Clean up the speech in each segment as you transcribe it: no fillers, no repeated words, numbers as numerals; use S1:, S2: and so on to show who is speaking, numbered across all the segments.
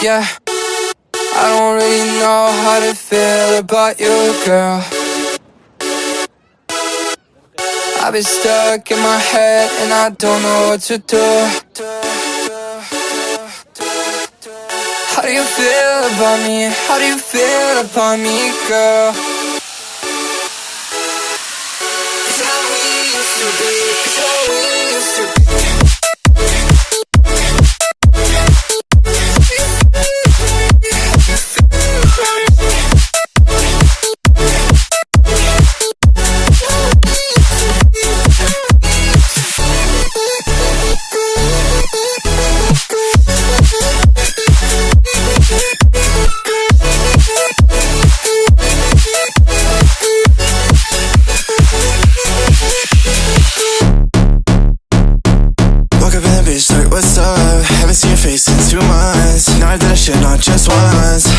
S1: Yeah, I don't really know how to feel about you, girl. I've been stuck in my head and I don't know what to do. How do you feel about me? How do you feel about me, girl? It's how we used to be. It's how we used to be.
S2: What's up? Haven't seen your face in 2 months. Now that I should not just once.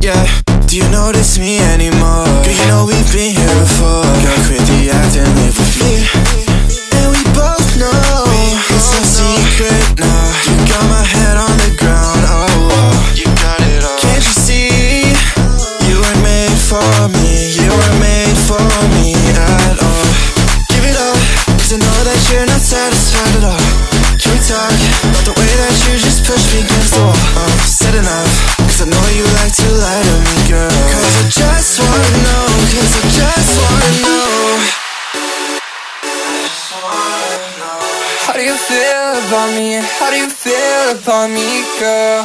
S2: Yeah, do you notice me anymore? Girl, you know we've been here before. Girl, quit the act and live with me. And we both know it's no secret now. You got my head on the ground, oh, you got it all. Can't you see? You were made for me. You were made for me at all. Give it up, 'cause I know that you're not satisfied at all. Can we talk about the way that you just pushed me against the wall? Said enough, 'cause I know you like to lie to me, girl. 'Cause I just wanna know, 'cause I just wanna know.
S1: How do you feel about me? How do you feel about me, girl?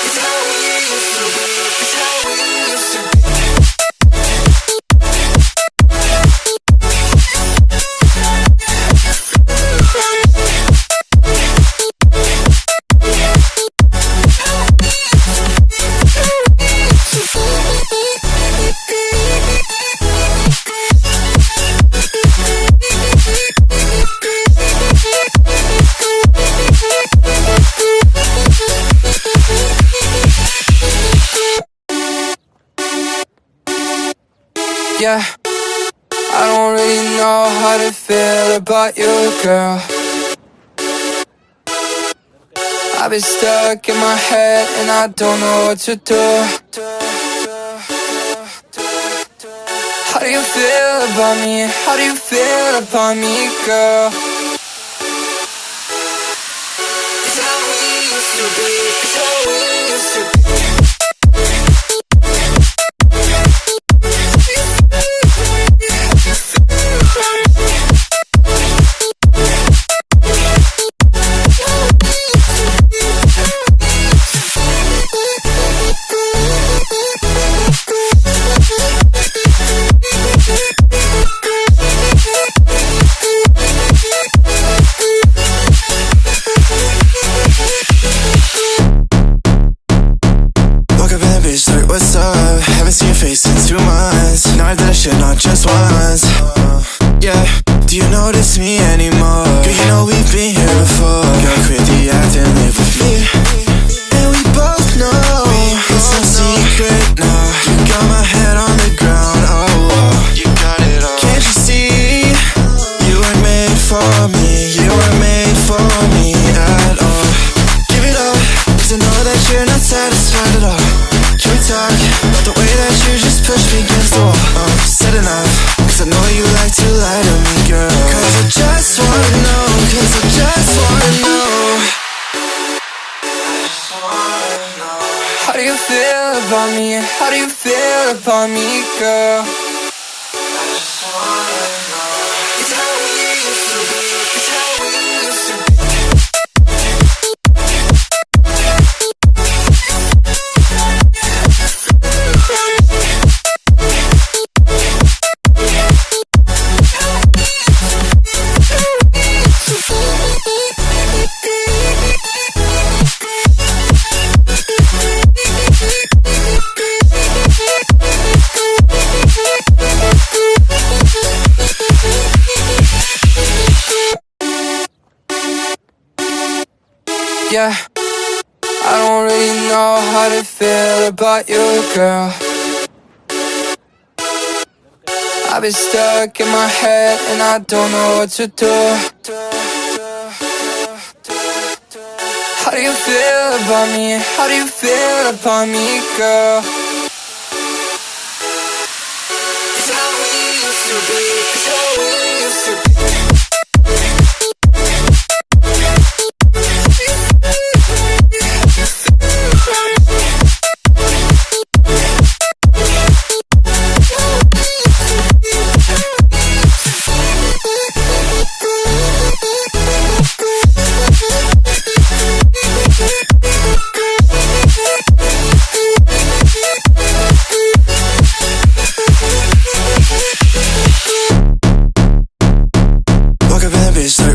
S1: It's how we used to be. It's how we used to be. Yeah, I don't really know how to feel about you, girl. I've been stuck in my head and I don't know what to do. How do you feel about me? How do you feel about me, girl? It's how we used to be. It's how we used to be.
S2: What's up? Haven't seen your face in 2 months. Now that I should not just once. Yeah, do you notice me anymore? Girl, you know we've been here before. Girl, quit the act and live with me. And we both know it's no secret now. You got my head on the ground, oh, you got it all. Can't you see? You were made for me. You were made for me at all. Give it up, 'cause I know that you're not satisfied at all. Can we talk about the way that you just pushed me against the wall? Said enough, 'cause I know you like to lie to me, girl. 'Cause I just wanna know, 'cause I just wanna know.
S1: How do you feel about me? How do you feel about me, girl? It's how we used to be. It's how we used to be. Yeah, I don't really know how to feel about you, girl. I've been stuck in my head and I don't know what to do. you feel about me? How do you feel about me, girl? It's how we used to be. It's how we used to be.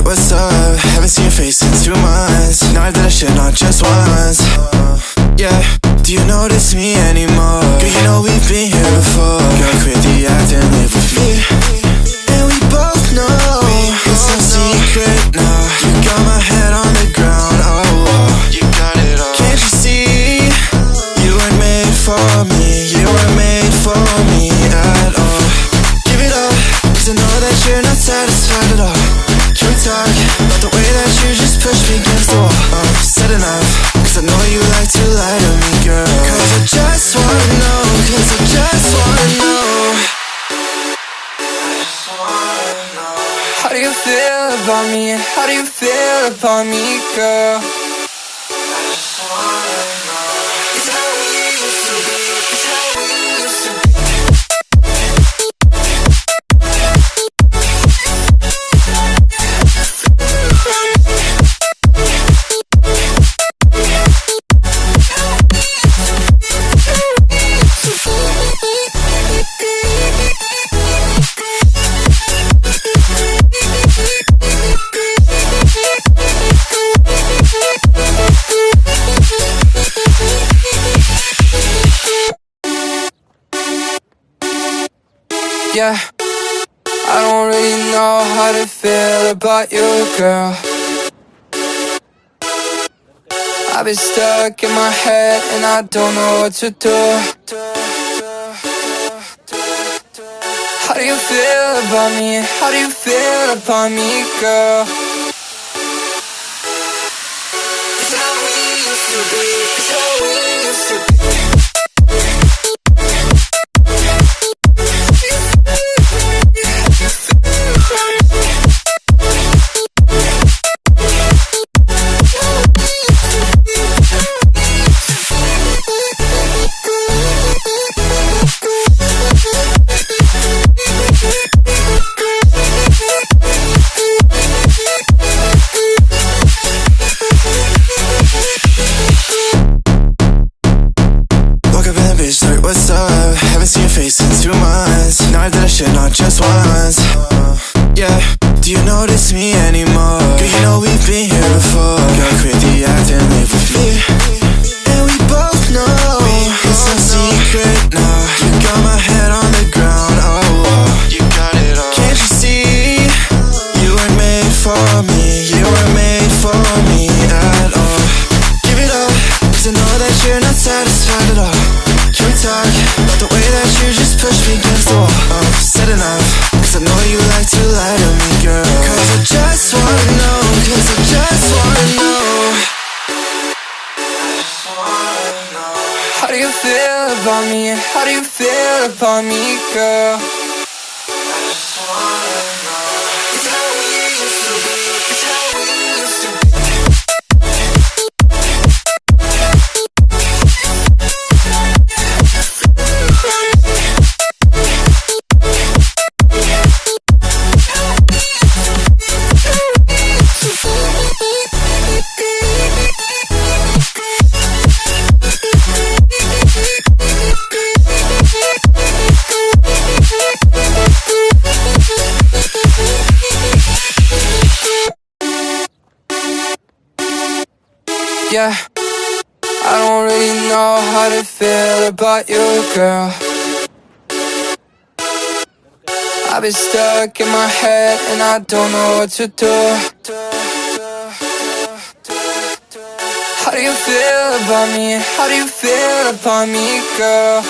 S2: What's up? Haven't seen your face in 2 months. Now I've done a shit not just once. Yeah, do you notice me anymore? Girl, you know we've been here before. Girl, quit the act and live with me. And we both know it's no secret now. You got my head on the ground, oh, you got it all. Can't you see? You weren't made for me. You weren't made for me at all. Give it up, 'cause I know that you're not satisfied at all. Can we talk about the way that you just pushed me against the wall? Said enough, 'cause I know you like to lie to me, girl. 'Cause I just wanna know, 'cause I just wanna know.
S1: How do you feel about me? How do you feel about me, girl? It's how we used to be. It's how we used to be. Yeah, I don't really know how to feel about you, girl. I've been stuck in my head and I don't know what to do. How do you feel about me? How do you feel about me, girl? It's how we used to be. It's how we used to be.
S2: What's up? Haven't seen your face in 2 months. Now I've done a shit not just once. Yeah, do you notice me anymore? Girl, you know we've been here before. Girl, quit the act and live with me. And we both know it's no secret now. You got my head on the ground, oh, you got it all. Can't you see? You weren't made for me. You weren't made for me at all. Give it up, 'cause I know that you're not satisfied at all. Can we talk about the way that you just pushed me against the wall? Said enough, 'cause I know you like to lie to me, girl. 'Cause I just wanna know, 'cause I just wanna know.
S1: How do you feel about me? How do you feel about me, girl? It's how we used to be. It's how we used to be. Yeah, I don't really know how to feel about you, girl. I've been stuck in my head and I don't know what to do. How do you feel about me? How do you feel about me, girl?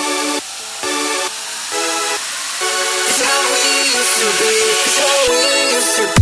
S1: It's how we used to be. It's how we used to be.